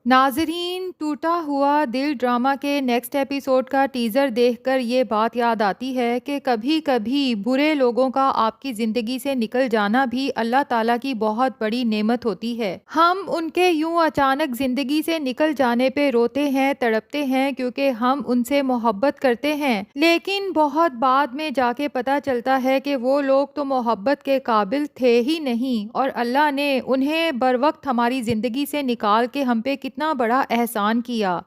ناظرین، ٹوٹا ہوا دل ڈرامہ کے نیکسٹ ایپیسوڈ کا ٹیزر دیکھ کر یہ بات یاد آتی ہے کہ کبھی کبھی برے لوگوں کا آپ کی زندگی سے نکل جانا بھی اللہ تعالیٰ کی بہت بڑی نعمت ہوتی ہے۔ ہم ان کے یوں اچانک زندگی سے نکل جانے پہ روتے ہیں، تڑپتے ہیں کیونکہ ہم ان سے محبت کرتے ہیں، لیکن بہت بعد میں جا کے پتہ چلتا ہے کہ وہ لوگ تو محبت کے قابل تھے ہی نہیں، اور اللہ نے انہیں بروقت ہماری زندگی سے نکال کے ہم پہ کتنا بڑا احسان کیا،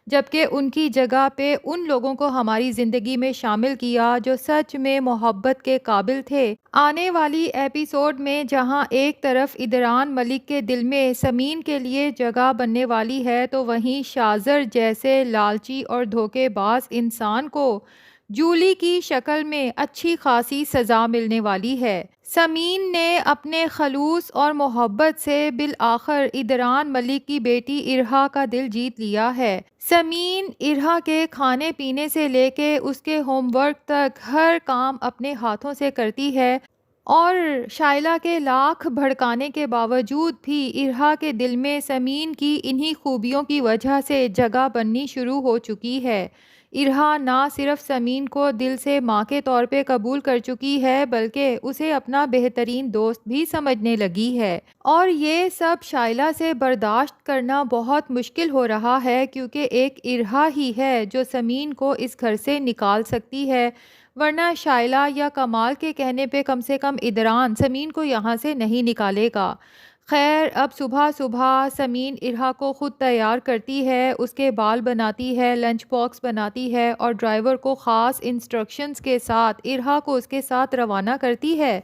جبکہ ان کی جگہ پہ ان لوگوں کو ہماری زندگی میں شامل کیا جو سچ میں محبت کے قابل تھے۔ آنے والی ایپیسوڈ میں جہاں ایک طرف ادران ملک کے دل میں سمین کے لیے جگہ بننے والی ہے، تو وہیں شازر جیسے لالچی اور دھوکے باز انسان کو جولی کی شکل میں اچھی خاصی سزا ملنے والی ہے۔ سمین نے اپنے خلوص اور محبت سے بالآخر ادران ملک کی بیٹی ارہا کا دل جیت لیا ہے۔ سمین ارہا کے کھانے پینے سے لے کے اس کے ہوم ورک تک ہر کام اپنے ہاتھوں سے کرتی ہے، اور شائلہ کے لاکھ بھڑکانے کے باوجود بھی ارہا کے دل میں سمین کی انہی خوبیوں کی وجہ سے جگہ بننی شروع ہو چکی ہے۔ ارہا نہ صرف سمین کو دل سے ماں کے طور پہ قبول کر چکی ہے بلکہ اسے اپنا بہترین دوست بھی سمجھنے لگی ہے، اور یہ سب شائلہ سے برداشت کرنا بہت مشکل ہو رہا ہے کیونکہ ایک ارہا ہی ہے جو سمین کو اس گھر سے نکال سکتی ہے، ورنہ شائلہ یا کمال کے کہنے پہ کم سے کم ادران سمین کو یہاں سے نہیں نکالے گا۔ خیر، اب صبح صبح سمین ارہا کو خود تیار کرتی ہے، اس کے بال بناتی ہے، لنچ باکس بناتی ہے اور ڈرائیور کو خاص انسٹرکشنز کے ساتھ ارہا کو اس کے ساتھ روانہ کرتی ہے،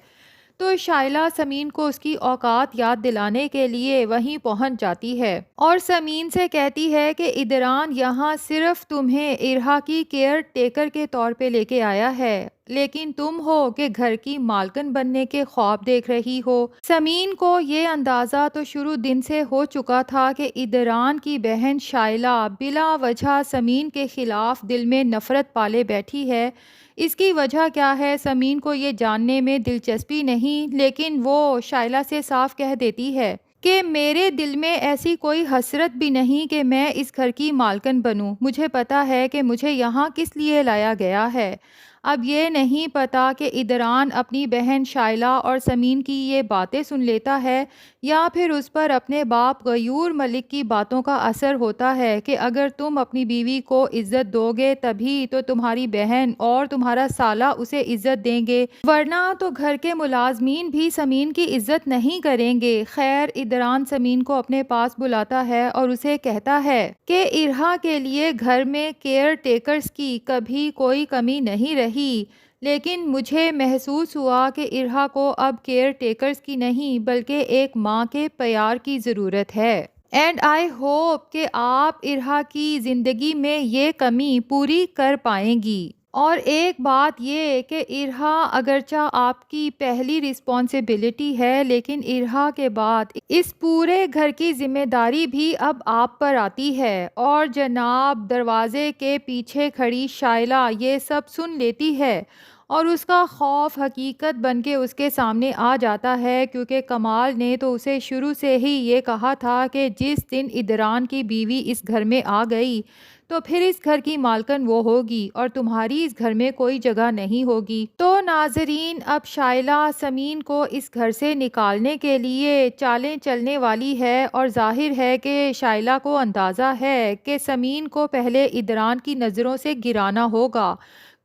تو شائلہ سمین کو اس کی اوقات یاد دلانے کے لیے وہیں پہنچ جاتی ہے اور سمین سے کہتی ہے کہ ادران یہاں صرف تمہیں ارہا کی کیئر ٹیکر کے طور پہ لے کے آیا ہے، لیکن تم ہو کہ گھر کی مالکن بننے کے خواب دیکھ رہی ہو۔ سمین کو یہ اندازہ تو شروع دن سے ہو چکا تھا کہ ادران کی بہن شائلہ بلا وجہ سمین کے خلاف دل میں نفرت پالے بیٹھی ہے۔ اس کی وجہ کیا ہے سمین کو یہ جاننے میں دلچسپی نہیں، لیکن وہ شائلہ سے صاف کہہ دیتی ہے کہ میرے دل میں ایسی کوئی حسرت بھی نہیں کہ میں اس گھر کی مالکن بنوں، مجھے پتا ہے کہ مجھے یہاں کس لیے لایا گیا ہے۔ اب یہ نہیں پتا کہ ادران اپنی بہن شائلہ اور سمین کی یہ باتیں سن لیتا ہے یا پھر اس پر اپنے باپ غیور ملک کی باتوں کا اثر ہوتا ہے کہ اگر تم اپنی بیوی کو عزت دو گے تبھی تو تمہاری بہن اور تمہارا سالہ اسے عزت دیں گے، ورنہ تو گھر کے ملازمین بھی سمین کی عزت نہیں کریں گے۔ خیر، ادران سمین کو اپنے پاس بلاتا ہے اور اسے کہتا ہے کہ ارہا کے لیے گھر میں کیئر ٹیکرز کی کبھی کوئی کمی نہیں رہی، لیکن مجھے محسوس ہوا کہ ارہا کو اب کیئر ٹیکرز کی نہیں بلکہ ایک ماں کے پیار کی ضرورت ہے، اینڈ آئی ہوپ کہ آپ ارہا کی زندگی میں یہ کمی پوری کر پائیں گی۔ اور ایک بات یہ کہ ارہا اگرچہ آپ کی پہلی رسپانسبلٹی ہے، لیکن ارہا کے بعد اس پورے گھر کی ذمہ داری بھی اب آپ پر آتی ہے، اور جناب دروازے کے پیچھے کھڑی شائلہ یہ سب سن لیتی ہے اور اس کا خوف حقیقت بن کے اس کے سامنے آ جاتا ہے، کیونکہ کمال نے تو اسے شروع سے ہی یہ کہا تھا کہ جس دن ادران کی بیوی اس گھر میں آ گئی تو پھر اس گھر کی مالکن وہ ہوگی اور تمہاری اس گھر میں کوئی جگہ نہیں ہوگی۔ تو ناظرین، اب شائلہ سمین کو اس گھر سے نکالنے کے لیے چالیں چلنے والی ہے، اور ظاہر ہے کہ شائلہ کو اندازہ ہے کہ سمین کو پہلے ادران کی نظروں سے گرانا ہوگا،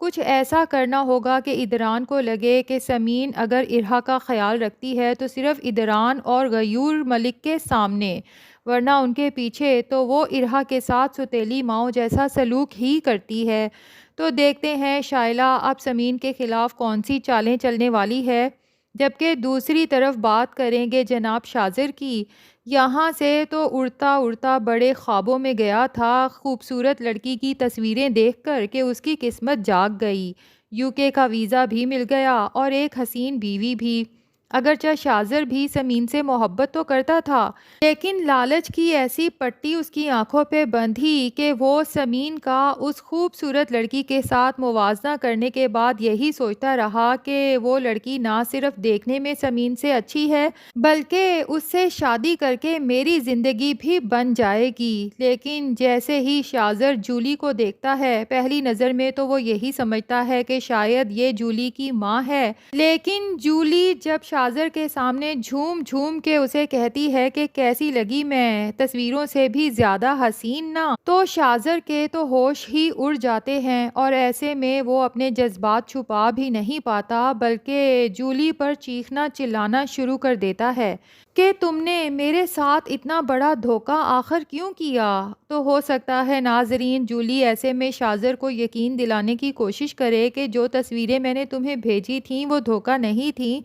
کچھ ایسا کرنا ہوگا کہ ادران کو لگے کہ سمین اگر ارہا کا خیال رکھتی ہے تو صرف ادران اور غیور ملک کے سامنے، ورنہ ان کے پیچھے تو وہ ارہا کے ساتھ ستیلی ماؤں جیسا سلوک ہی کرتی ہے۔ تو دیکھتے ہیں شائلہ اب سمین کے خلاف کون سی چالیں چلنے والی ہے۔ جبکہ دوسری طرف بات کریں گے جناب شازر کی، یہاں سے تو اڑتا اڑتا بڑے خوابوں میں گیا تھا خوبصورت لڑکی کی تصویریں دیکھ کر کہ اس کی قسمت جاگ گئی، UK کا ویزا بھی مل گیا اور ایک حسین بیوی بھی۔ اگرچہ شاذر بھی سمین سے محبت تو کرتا تھا، لیکن لالچ کی ایسی پٹی اس کی آنکھوں پہ بندھی کہ وہ سمین کا اس خوبصورت لڑکی کے ساتھ موازنہ کرنے کے بعد یہی سوچتا رہا کہ وہ لڑکی نہ صرف دیکھنے میں سمین سے اچھی ہے بلکہ اس سے شادی کر کے میری زندگی بھی بن جائے گی۔ لیکن جیسے ہی شاذر جولی کو دیکھتا ہے، پہلی نظر میں تو وہ یہی سمجھتا ہے کہ شاید یہ جولی کی ماں ہے، لیکن جولی جب شاذر کے سامنے جھوم جھوم کے اسے کہتی ہے کہ کیسی لگی میں، تصویروں سے بھی زیادہ حسین نا، تو شاذر کے تو ہوش ہی اڑ جاتے ہیں، اور ایسے میں وہ اپنے جذبات چھپا بھی نہیں پاتا بلکہ جولی پر چیخنا چلانا شروع کر دیتا ہے کہ تم نے میرے ساتھ اتنا بڑا دھوکہ آخر کیوں کیا؟ تو ہو سکتا ہے ناظرین جولی ایسے میں شاذر کو یقین دلانے کی کوشش کرے کہ جو تصویریں میں نے تمہیں بھیجی تھیں وہ دھوکہ نہیں تھیں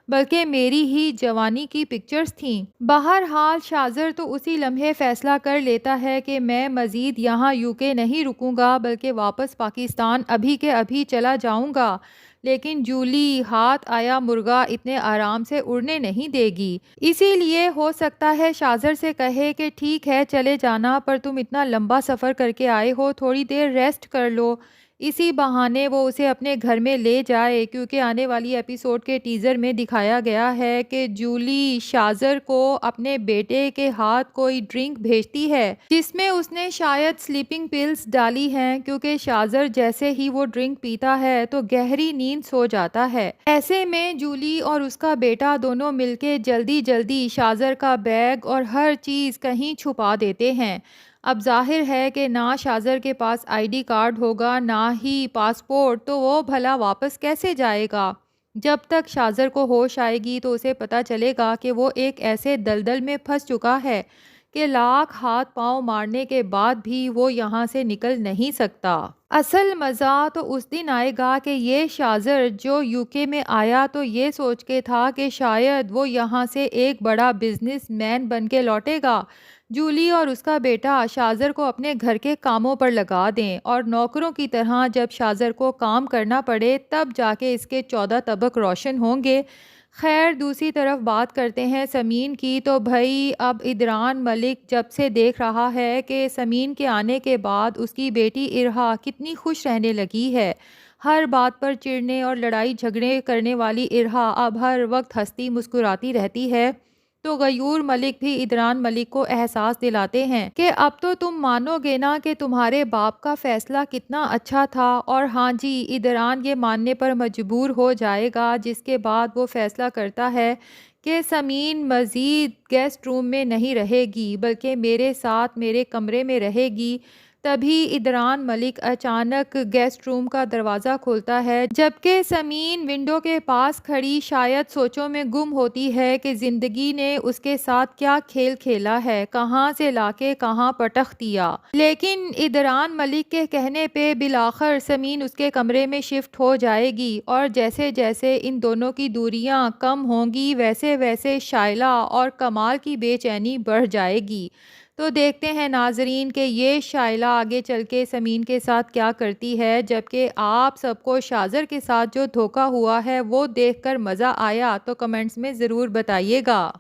بلکہ میری ہی جوانی کی پکچرز تھیں۔ بہرحال شاذر تو اسی لمحے فیصلہ کر لیتا ہے کہ میں مزید یہاں UK نہیں رکوں گا بلکہ واپس پاکستان ابھی کے ابھی چلا جاؤں گا، لیکن جولی ہاتھ آیا مرغا اتنے آرام سے اڑنے نہیں دے گی، اسی لیے ہو سکتا ہے شاذر سے کہے کہ ٹھیک ہے چلے جانا، پر تم اتنا لمبا سفر کر کے آئے ہو، تھوڑی دیر ریسٹ کر لو۔ اسی بہانے وہ اسے اپنے گھر میں لے جائے، کیونکہ آنے والی ایپیسوڈ کے ٹیزر میں دکھایا گیا ہے کہ جولی شاذر کو اپنے بیٹے کے ہاتھ کوئی ڈرنک بھیجتی ہے جس میں اس نے شاید سلیپنگ پلز ڈالی ہیں، کیونکہ شاذر جیسے ہی وہ ڈرنک پیتا ہے تو گہری نیند سو جاتا ہے۔ ایسے میں جولی اور اس کا بیٹا دونوں مل کے جلدی جلدی شاذر کا بیگ اور ہر چیز کہیں چھپا دیتے ہیں۔ اب ظاہر ہے کہ نہ شاذر کے پاس ID کارڈ ہوگا نہ ہی پاسپورٹ، تو وہ بھلا واپس کیسے جائے گا؟ جب تک شاذر کو ہوش آئے گی تو اسے پتہ چلے گا کہ وہ ایک ایسے دلدل میں پھنس چکا ہے کہ لاکھ ہاتھ پاؤں مارنے کے بعد بھی وہ یہاں سے نکل نہیں سکتا۔ اصل مزہ تو اس دن آئے گا کہ یہ شاذر جو UK میں آیا تو یہ سوچ کے تھا کہ شاید وہ یہاں سے ایک بڑا بزنس مین بن کے لوٹے گا، جولی اور اس کا بیٹا شاذر کو اپنے گھر کے کاموں پر لگا دیں اور نوکروں کی طرح جب شاذر کو کام کرنا پڑے تب جا کے اس کے 14 طبق روشن ہوں گے۔ خیر دوسری طرف بات کرتے ہیں سمین کی، تو بھائی اب ادران ملک جب سے دیکھ رہا ہے کہ سمین کے آنے کے بعد اس کی بیٹی ارہا کتنی خوش رہنے لگی ہے، ہر بات پر چڑنے اور لڑائی جھگڑے کرنے والی ارہا اب ہر وقت ہنستی مسکراتی رہتی ہے، تو غیور ملک بھی ادران ملک کو احساس دلاتے ہیں کہ اب تو تم مانو گے نا کہ تمہارے باپ کا فیصلہ کتنا اچھا تھا، اور ہاں جی ادران یہ ماننے پر مجبور ہو جائے گا، جس کے بعد وہ فیصلہ کرتا ہے کہ سمین مزید گیسٹ روم میں نہیں رہے گی بلکہ میرے ساتھ میرے کمرے میں رہے گی۔ تبھی ادران ملک اچانک گیسٹ روم کا دروازہ کھولتا ہے، جبکہ سمین ونڈو کے پاس کھڑی شاید سوچوں میں گم ہوتی ہے کہ زندگی نے اس کے ساتھ کیا کھیل کھیلا ہے، کہاں سے لا کے کہاں پٹخ دیا۔ لیکن ادران ملک کے کہنے پہ بالآخر سمین اس کے کمرے میں شفٹ ہو جائے گی، اور جیسے جیسے ان دونوں کی دوریاں کم ہوں گی ویسے ویسے شائلہ اور کمال کی بے چینی بڑھ جائے گی۔ تو دیکھتے ہیں ناظرین کہ یہ شائلہ آگے چل کے سمین کے ساتھ کیا کرتی ہے، جبکہ آپ سب کو شاذر کے ساتھ جو دھوکہ ہوا ہے وہ دیکھ کر مزہ آیا تو کمنٹس میں ضرور بتائیے گا۔